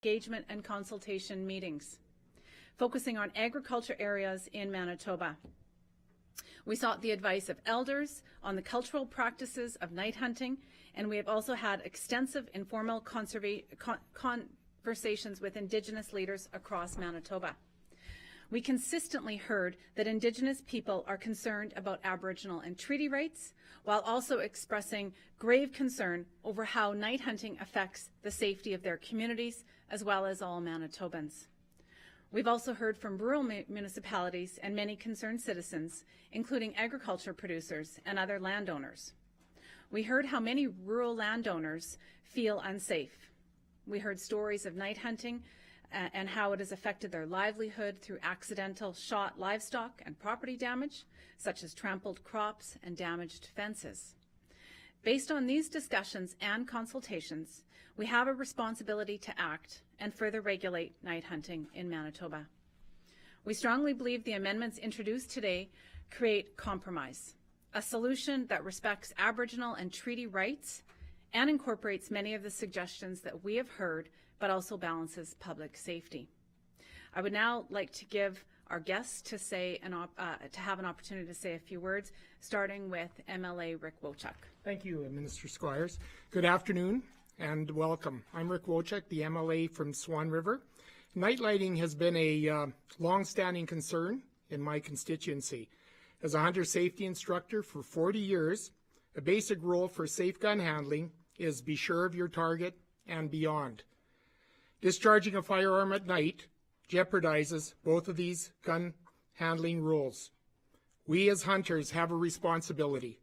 engagement and consultation meetings, focusing on agriculture areas in Manitoba. We sought the advice of elders on the cultural practices of night hunting, and we have also had extensive informal conversations with Indigenous leaders across Manitoba. We consistently heard that Indigenous people are concerned about Aboriginal and treaty rights, while also expressing grave concern over how night hunting affects the safety of their communities, as well as all Manitobans. We've also heard from rural municipalities and many concerned citizens, including agriculture producers and other landowners. We heard how many rural landowners feel unsafe. We heard stories of night hunting and how it has affected their livelihood through accidental shot livestock and property damage, such as trampled crops and damaged fences. Based on these discussions and consultations, we have a responsibility to act and further regulate night hunting in Manitoba. We strongly believe the amendments introduced today create compromise, a solution that respects Aboriginal and treaty rights and incorporates many of the suggestions that we have heard, but also balances public safety. I would now like to give our guests to have an opportunity to say a few words, starting with MLA Rick Wochuk. Thank you, Minister Squires. Good afternoon and welcome. I'm Rick Wochuk, the MLA from Swan River. Night lighting has been a long-standing concern in my constituency. As a hunter safety instructor for 40 years, a basic rule for safe gun handling is be sure of your target and beyond. Discharging a firearm at night jeopardizes both of these gun handling rules. We as hunters have a responsibility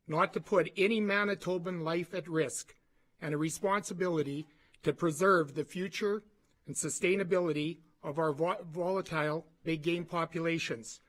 not to put any Manitoban life at risk, and a responsibility to preserve the future and sustainability of our volatile big game populations.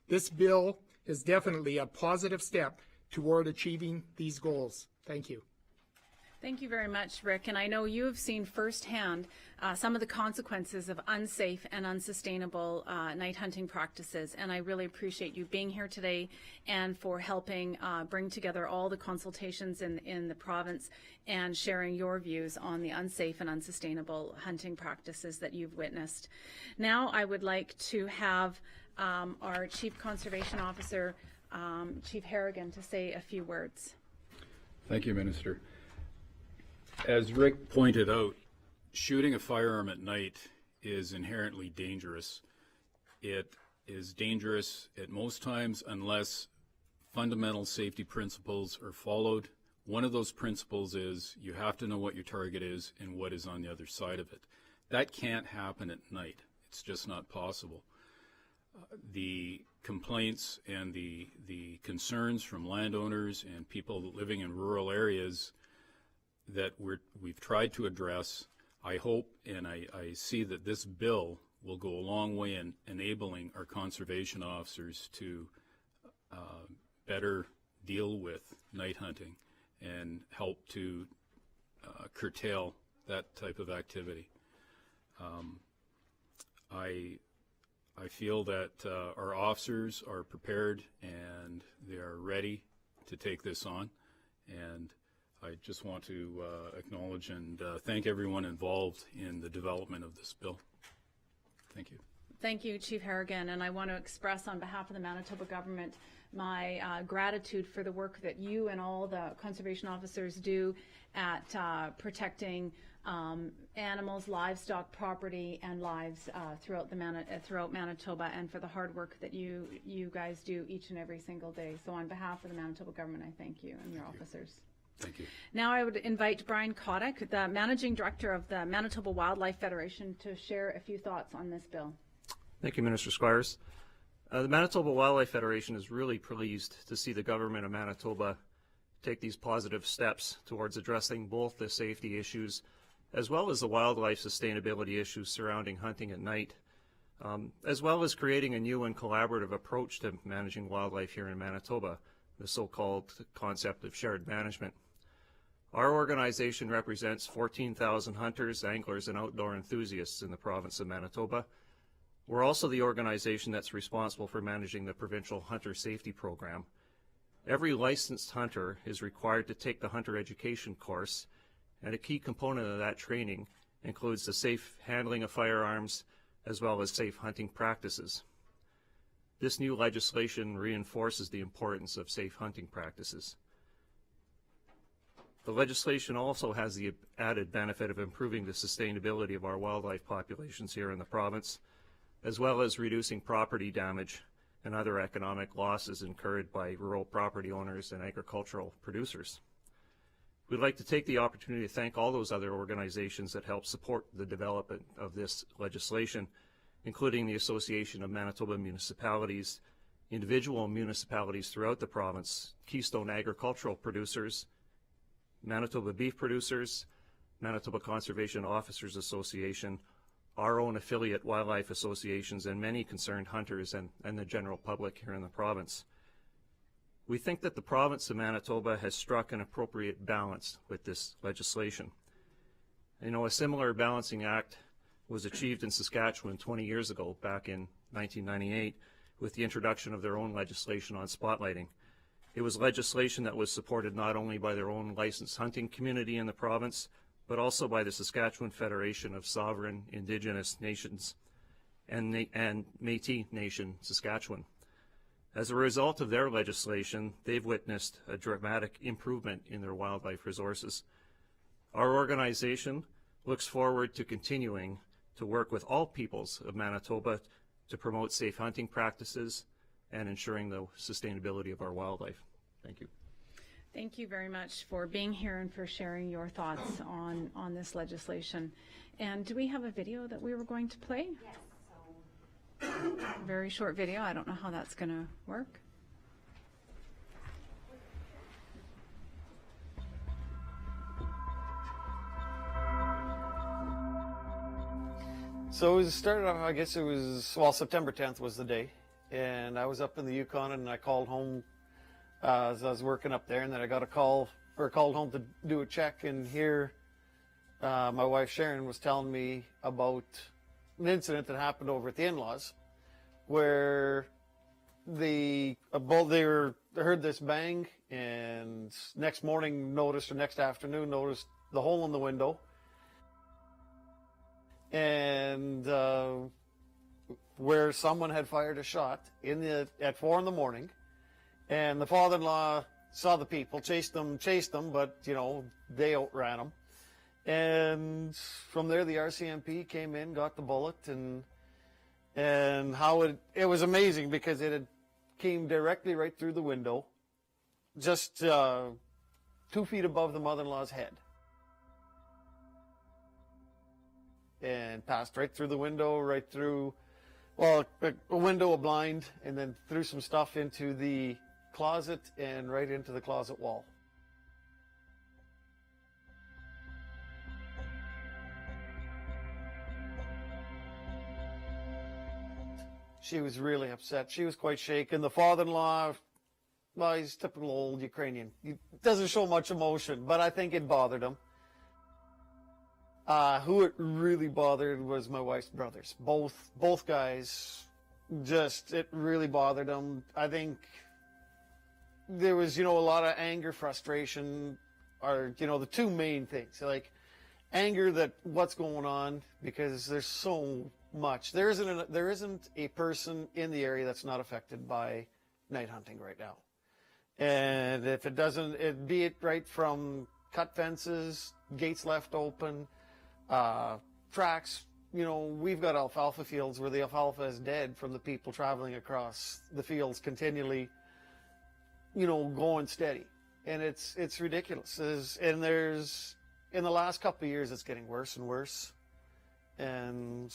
This bill is definitely a positive step toward achieving these goals. Thank you. Thank you very much, Rick. And I know you have seen firsthand some of the consequences of unsafe and unsustainable night hunting practices. And I really appreciate you being here today and for helping bring together all the consultations in the province and sharing your views on the unsafe and unsustainable hunting practices that you've witnessed. Now I would like to have our Chief Conservation Officer, Chief Harrigan, to say a few words. Thank you, Minister. As Rick pointed out, shooting a firearm at night is inherently dangerous. It is dangerous at most times unless fundamental safety principles are followed. One of those principles is you have to know what your target is and what is on the other side of it. That can't happen at night. It's just not possible. The complaints and the concerns from landowners and people living in rural areas that we've tried to address, I hope and I see that this bill will go a long way in enabling our conservation officers to better deal with night hunting and help to curtail that type of activity. I feel that our officers are prepared and they are ready to take this on, and I just want to acknowledge and thank everyone involved in the development of this bill. Thank you. Thank you, Chief Harrigan, and I want to express on behalf of the Manitoba government my gratitude for the work that you and all the conservation officers do at protecting animals, livestock, property, and lives throughout Manitoba, and for the hard work that you guys do each and every single day. So on behalf of the Manitoba government, I thank you and your officers. Thank you. Now I would invite Brian Kotick, the Managing Director of the Manitoba Wildlife Federation, to share a few thoughts on this bill. Thank you, Minister Squires. The Manitoba Wildlife Federation is really pleased to see the government of Manitoba take these positive steps towards addressing both the safety issues as well as the wildlife sustainability issues surrounding hunting at night, as well as creating a new and collaborative approach to managing wildlife here in Manitoba, the so-called concept of shared management. Our organization represents 14,000 hunters, anglers, and outdoor enthusiasts in the province of Manitoba. We're also the organization that's responsible for managing the provincial hunter safety program. Every licensed hunter is required to take the hunter education course, and a key component of that training includes the safe handling of firearms as well as safe hunting practices. This new legislation reinforces the importance of safe hunting practices. The legislation also has the added benefit of improving the sustainability of our wildlife populations here in the province, as well as reducing property damage and other economic losses incurred by rural property owners and agricultural producers. We'd like to take the opportunity to thank all those other organizations that help support the development of this legislation, including the Association of Manitoba Municipalities, individual municipalities throughout the province, Keystone Agricultural Producers, Manitoba Beef Producers, Manitoba Conservation Officers Association, our own affiliate wildlife associations, and many concerned hunters and the general public here in the province. We think that the province of Manitoba has struck an appropriate balance with this legislation. You know, a similar balancing act was achieved in Saskatchewan 20 years ago, back in 1998, with the introduction of their own legislation on spotlighting. It was legislation that was supported not only by their own licensed hunting community in the province, but also by the Saskatchewan Federation of Sovereign Indigenous Nations and Métis Nation Saskatchewan. As a result of their legislation, they've witnessed a dramatic improvement in their wildlife resources. Our organization looks forward to continuing to work with all peoples of Manitoba to promote safe hunting practices and ensuring the sustainability of our wildlife. Thank you. Thank you very much for being here and for sharing your thoughts on this legislation. And do we have a video that we were going to play? Yes. A very short video. I don't know how that's going to work. So it started off, I guess it was, well, September 10th was the day. And I was up in the Yukon and I called home as I was working up there. And then I got a call, or called home to do a check. And here my wife Sharon was telling me about an incident that happened over at the in-laws where they heard this bang, and next morning noticed, or next afternoon noticed the hole in the window. And where someone had fired a shot at 4 in the morning, and the father-in-law saw the people, chased them, but you know, they outran them. And from there, the RCMP came in, got the bullet, and how it was amazing because it had came directly right through the window, just 2 feet above the mother-in-law's head, and passed right through the window, right through, well, a window, a blind, and then threw some stuff into the closet and right into the closet wall. She was really upset. She was quite shaken. The father-in-law, well, he's typical old Ukrainian. He doesn't show much emotion, but I think it bothered him. Who it really bothered was my wife's brothers. Both guys, just, it really bothered them. I think there was, you know, a lot of anger, frustration, are, you know, the two main things. Like, anger that what's going on, because there's so much. There isn't a person in the area that's not affected by night hunting right now. And if it doesn't, be it right from cut fences, gates left open, tracks, you know, we've got alfalfa fields where the alfalfa is dead from the people traveling across the fields continually, you know, going steady. And it's ridiculous. And there's, in the last couple of years, it's getting worse and worse. And,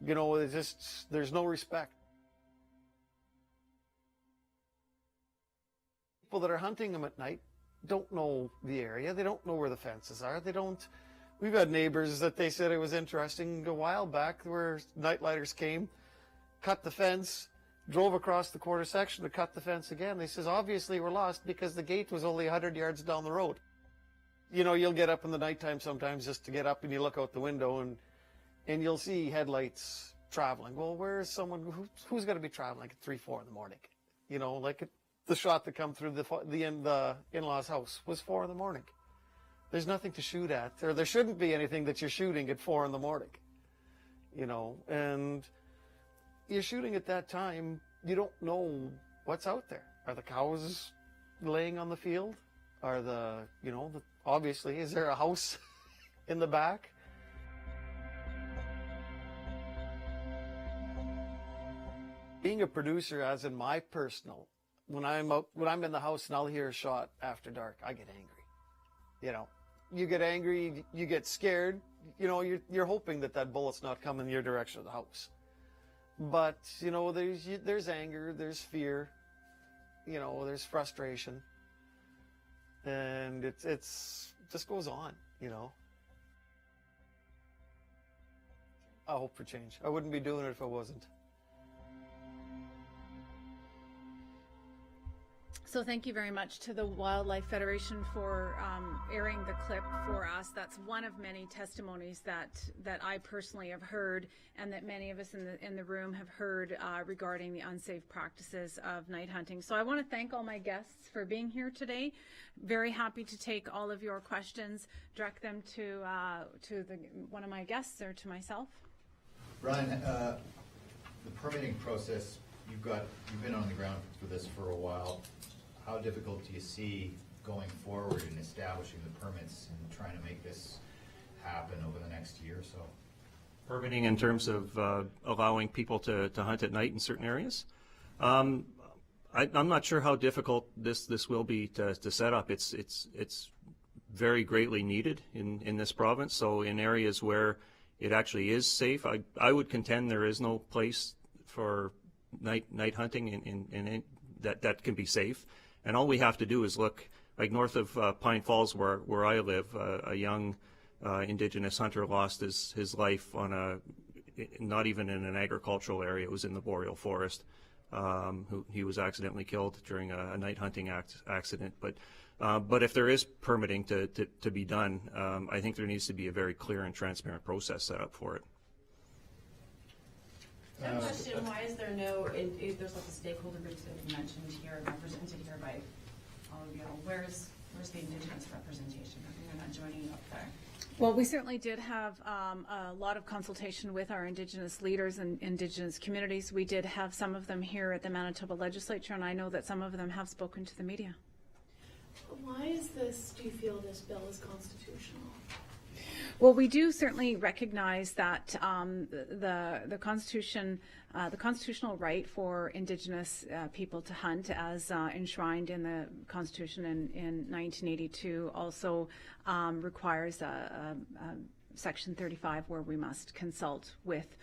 you know, it's just, there's no respect. People that are hunting them at night don't know the area. They don't know where the fences are. They don't. We've had neighbors that they said it was interesting a while back where nightlighters came, cut the fence, drove across the quarter section to cut the fence again. They says, obviously we're lost because the gate was only 100 yards down the road. You know, you'll get up in the nighttime sometimes just to get up and you look out the window and you'll see headlights traveling. Well, where is someone, who's going to be traveling at 3, 4 in the morning? You know, like the shot that come through the in-law's house was 4 in the morning. there's nothing to shoot at, or there shouldn't be anything that you're shooting at 4 in the morning, you know, and you're shooting at that time, you don't know what's out there. Are the cows laying on the field? Are obviously, is there a house in the back? Being a producer, as in my personal, when I'm in the house and I'll hear a shot after dark, I get angry. You know, you get angry, you get scared. You know, you're hoping that bullet's not coming your direction of the house. But you know, there's anger, there's fear, you know, there's frustration, and it's just goes on. You know, I hope for change. I wouldn't be doing it if I wasn't. So thank you very much to the Wildlife Federation for airing the clip for us. That's one of many testimonies that I personally have heard, and that many of us in the room have heard regarding the unsafe practices of night hunting. So I want to thank all my guests for being here today. Very happy to take all of your questions, direct them to one of my guests or to myself. Brian, the permitting process, you've been on the ground for this for a while. How difficult do you see going forward in establishing the permits and trying to make this happen over the next year or so? Permitting in terms of allowing people to hunt at night in certain areas? I'm not sure how difficult this will be to set up. It's very greatly needed in this province. So in areas where it actually is safe, I would contend there is no place for night hunting in that can be safe. And all we have to do is look, like north of Pine Falls, where I live, a young Indigenous hunter lost his life not even in an agricultural area. It was in the boreal forest. He was accidentally killed during a night hunting accident. But if there is permitting to be done, I think there needs to be a very clear and transparent process set up for it. One question, why is there there's lots of stakeholder groups that you mentioned here, represented here by all of you. Where's the Indigenous representation? I think they're not joining you up there. Well, we certainly did have a lot of consultation with our Indigenous leaders and Indigenous communities. We did have some of them here at the Manitoba Legislature, and I know that some of them have spoken to the media. Why do you feel this bill is constitutional? Well, we do certainly recognize that the Constitution, the constitutional right for Indigenous people to hunt, as enshrined in the Constitution in 1982, also requires Section 35, where we must consult with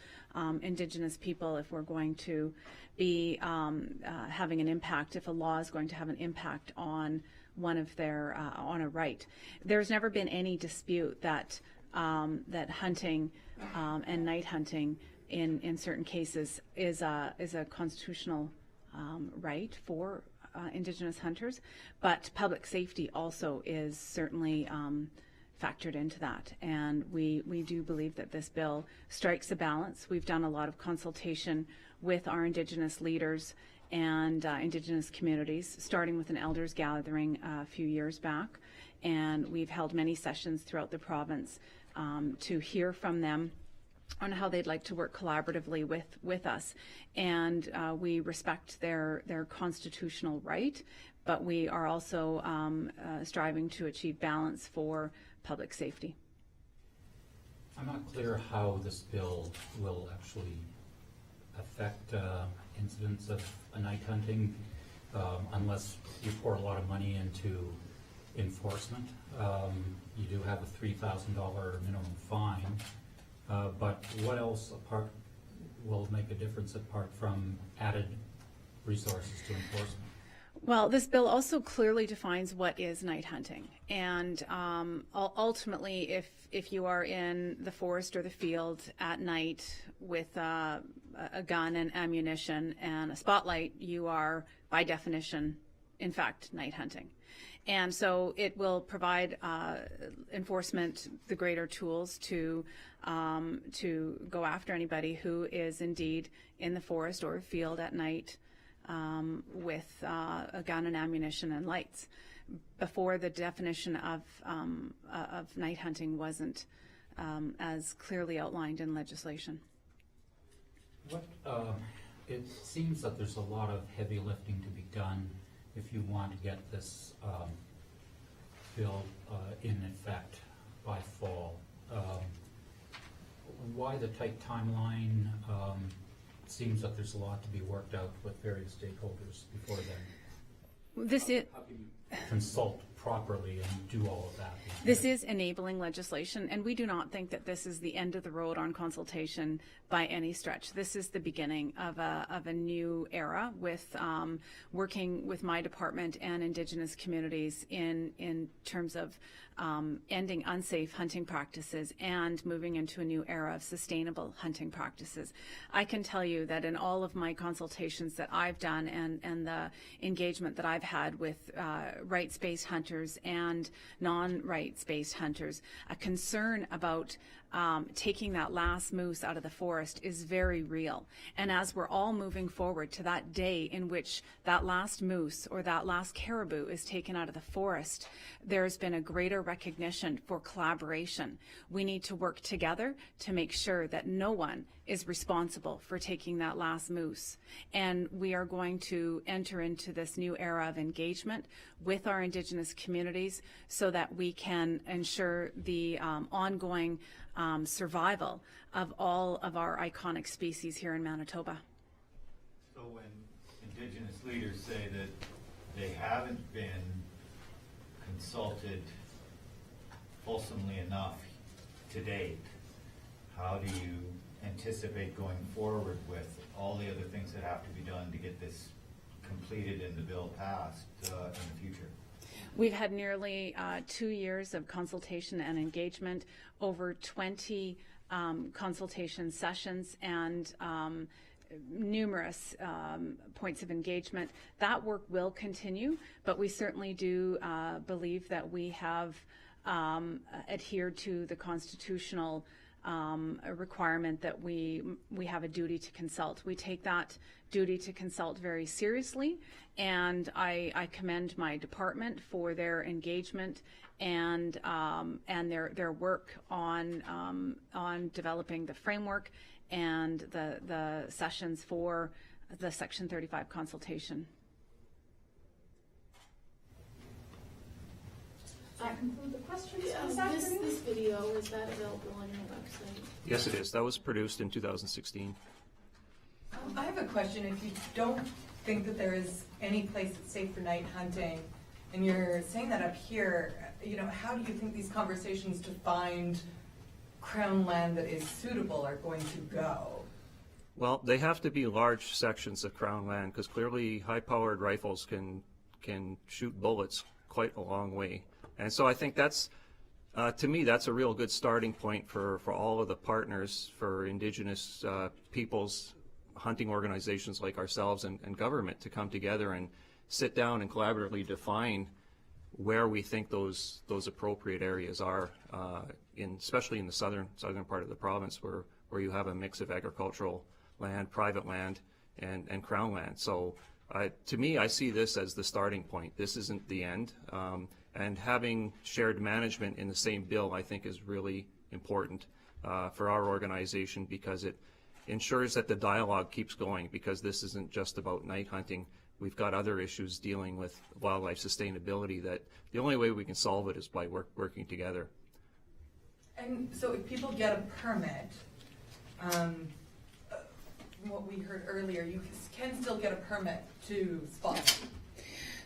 Indigenous people if we're going to be having an impact, if a law is going to have an impact on one of their on a right. There's never been any dispute that hunting and night hunting in certain cases is a constitutional right for Indigenous hunters, but public safety also is certainly factored into that, and we do believe that this bill strikes a balance. We've done a lot of consultation with our Indigenous leaders and Indigenous communities, starting with an elders gathering a few years back, and we've held many sessions throughout the province to hear from them on how they'd like to work collaboratively with us. And we respect their constitutional right, but we are also striving to achieve balance for public safety. I'm not clear how this bill will actually affect incidents of night hunting unless you pour a lot of money into enforcement. You do have a $3,000 minimum fine, but what else will make a difference apart from added resources to enforcement? Well, this bill also clearly defines what is night hunting, and ultimately, if you are in the forest or the field at night with a gun and ammunition and a spotlight, you are, by definition, in fact, night hunting. And so it will provide enforcement the greater tools to go after anybody who is indeed in the forest or field at night with a gun and ammunition and lights. before the definition of night hunting wasn't as clearly outlined in legislation. What, it seems that there's a lot of heavy lifting to be done if you want to get this bill in effect by fall. Why the tight timeline? Seems that there's a lot to be worked out with various stakeholders before then. This is How can you consult properly and do all of that? This is enabling legislation, and we do not think that this is the end of the road on consultation by any stretch. This is the beginning of a new era with working with my department and Indigenous communities in terms of ending unsafe hunting practices and moving into a new era of sustainable hunting practices. I can tell you that in all of my consultations that I've done and the engagement that I've had with rights-based hunters and non-rights-based hunters, a concern about taking that last moose out of the forest is very real. And as we're all moving forward to that day in which that last moose or that last caribou is taken out of the forest, there's been a greater recognition for collaboration. We need to work together to make sure that no one is responsible for taking that last moose. And we are going to enter into this new era of engagement with our Indigenous communities so that we can ensure the ongoing survival of all of our iconic species here in Manitoba. So when Indigenous leaders say that they haven't been consulted fulsomely enough to date, how do you anticipate going forward with all the other things that have to be done to get this completed and the bill passed in the future? We've had nearly 2 years of consultation and engagement, over 20 consultation sessions, and numerous points of engagement. That work will continue, but we certainly do believe that we have adhered to the constitutional a requirement that we have a duty to consult. We take that duty to consult very seriously, and I commend my department for their engagement and their work on developing the framework and the sessions for the Section 35 consultation. That conclude the questions this afternoon. This video, is that available on your website? Yes, it is. That was produced in 2016. I have a question. If you don't think that there is any place that's safe for night hunting, and you're saying that up here, you know, how do you think these conversations to find Crown land that is suitable are going to go? Well, they have to be large sections of Crown land because clearly high-powered rifles can shoot bullets quite a long way. And so I think that's, to me, that's a real good starting point for all of the partners, for Indigenous peoples, hunting organizations like ourselves and government to come together and sit down and collaboratively define where we think those appropriate areas are, especially in the southern part of the province where you have a mix of agricultural land, private land, and Crown land. So to me, I see this as the starting point. This isn't the end. And having shared management in the same bill, I think, is really important for our organization because it ensures that the dialogue keeps going, because this isn't just about night hunting. We've got other issues dealing with wildlife sustainability that the only way we can solve it is by working together. And so if people get a permit, what we heard earlier, you can still get a permit to spot.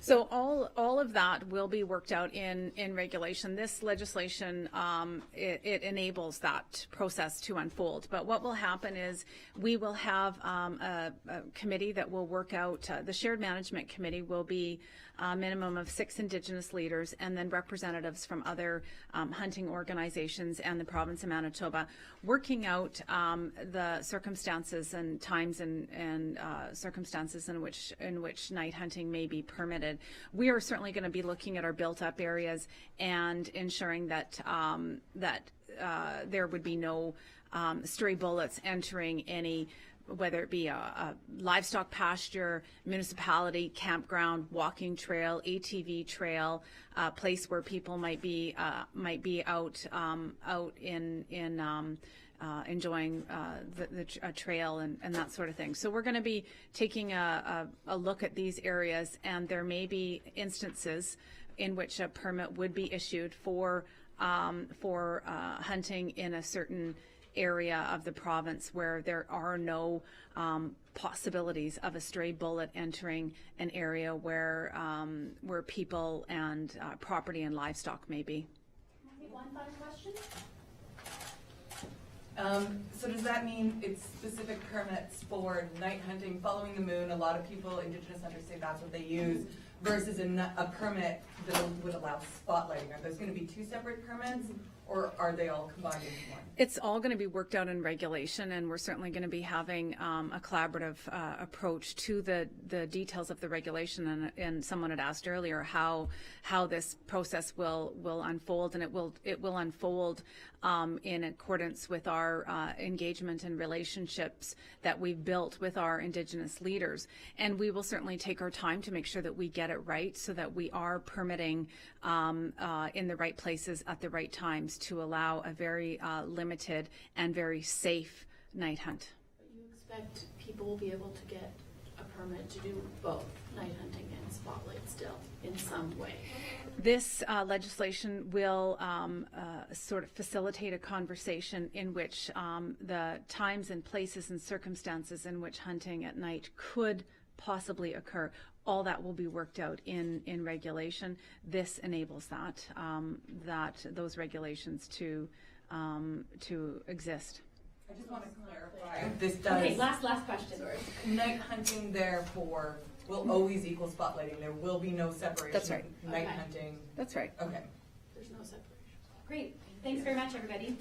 So all of that will be worked out in regulation. This legislation, it enables that process to unfold. But what will happen is we will have a committee that will work out, the shared management committee will be a minimum of 6 Indigenous leaders and then representatives from other hunting organizations and the province of Manitoba, working out the circumstances and times and circumstances in which night hunting may be permitted. We are certainly going to be looking at our built-up areas and ensuring that there would be no stray bullets entering any whether it be a livestock pasture, municipality, campground, walking trail, ATV trail, place where people might be out in enjoying the trail and that sort of thing. So we're going to be taking a look at these areas, and there may be instances in which a permit would be issued for hunting in a certain area of the province where there are no possibilities of a stray bullet entering an area where people and property and livestock may be. One final question. So does that mean it's specific permits for night hunting following the moon? A lot of people, Indigenous hunters, say that's what they use, versus a permit that would allow spotlighting. Are those going to be two separate permits, or are they all combined into one? It's all going to be worked out in regulation, and we're certainly going to be having a collaborative approach to the details of the regulation. And someone had asked earlier how this process will unfold, and it will unfold in accordance with our engagement and relationships that we've built with our Indigenous leaders. And we will certainly take our time to make sure that we get it right, so that we are permitting in the right places at the right times to allow a very limited and very safe night hunt. But you expect people will be able to get a permit to do both night hunting and spotlight still in some way? This legislation will sort of facilitate a conversation in which the times and places and circumstances in which hunting at night could possibly occur, all that will be worked out in regulation. This enables that those regulations to exist. I just want to clarify. This does. Okay, last question. Night hunting, therefore, will always equal spotlighting. There will be no separation. That's right. Night Okay. hunting. That's right. Okay. There's no separation. Great. Thanks very much, everybody.